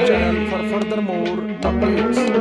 channel for further more updates.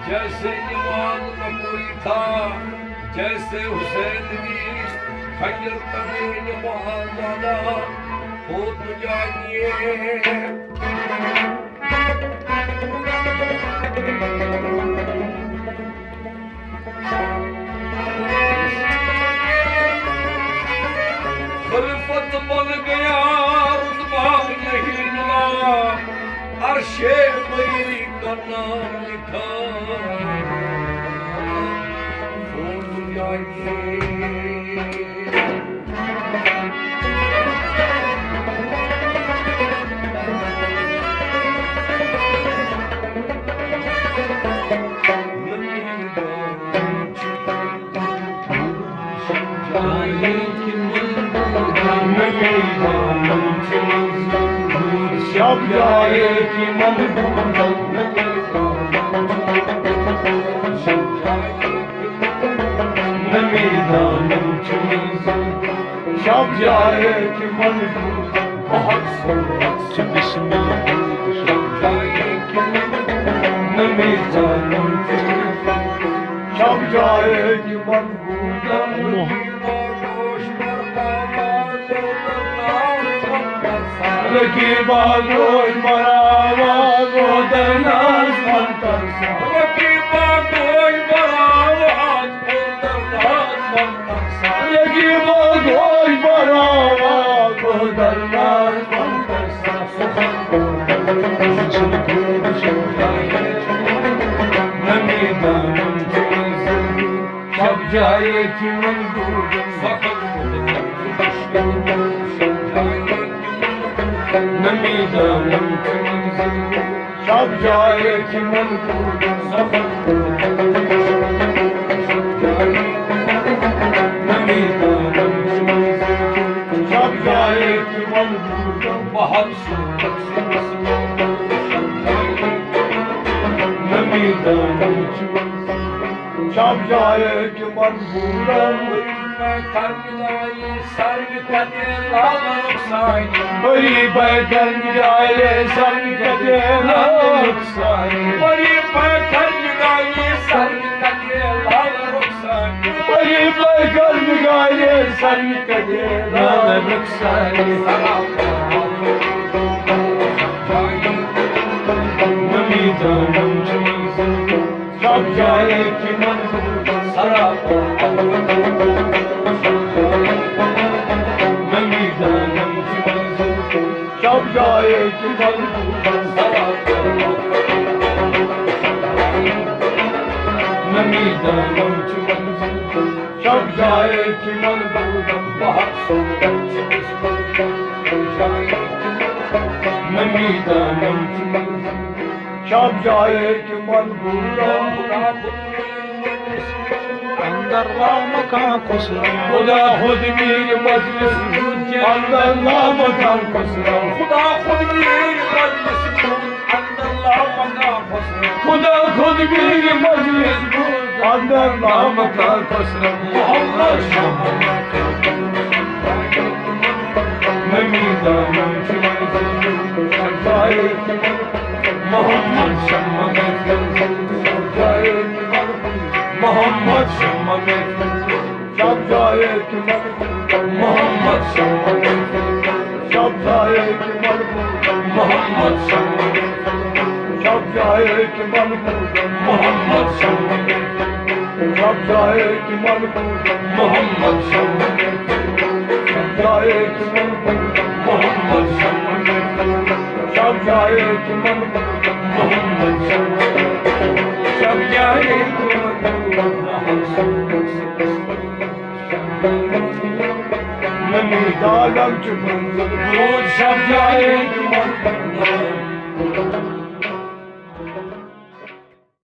जैसे ईमान का कोई था, जैसे हुसैन भी खंजर तमीन मोहम्मदा हो तो जाइए। खिलफत बन गया रुतबा नहीं मिला अर्शे बरी का नाम लिखा फूल जाइए शब जाए कि मन शब जाए कि मन बहुत शब जाए कि मन रकीबा गोश बरावा गोदरनाज मंतर सा रकीबा गोश बरावा गोदरनाज मंतर सा रकीबा गोश बरावा गोदरनाज मंतर सा नमी दानम शब जाए कि मन नमी दानम शब जाए कि मन नमी दानम शब जाए कि मन बहुत नमी दानम शब जाए कि मन बड़ी बैठन जाए संग कदे रुखसानी बड़ी बैठन जाए संग कदे रुखसानी बड़ी बैठन जाए संग कदे रुखसानी नमी दानम शब जाए कि मन नमी दानम शब जाए कि मन नमी दानम शब जाए कि मन नमी दानम शब जाए कि मन अंदर राम का खुसरा खुदा खुद मीर मजलिस अंदर नाम का खुसरा खुदा खुद मीर मजलिस अंदर नाम का खुसरा खुदा खुद मीर मजलिस अंदर नाम का खुसरा मोहम्मद नमी दानम शब्दाए मोहम्मद शम्मा में शब्दाए मोहम्मद शम्मा में शब जाए कि मन मोहम्मद शम्मा में शब जाए कि मन मोहम्मद शम्मा में शब जाए कि मन मोहम्मद शम्मा में शब जाए कि मन मोहम्मद शम्मा में शब जाए कि मन मोहम्मद शम्मा में शब जाए कि मन मोहम्मद शम्मा में शब जाए कि नमी दानम चुपन शब जाए कि मन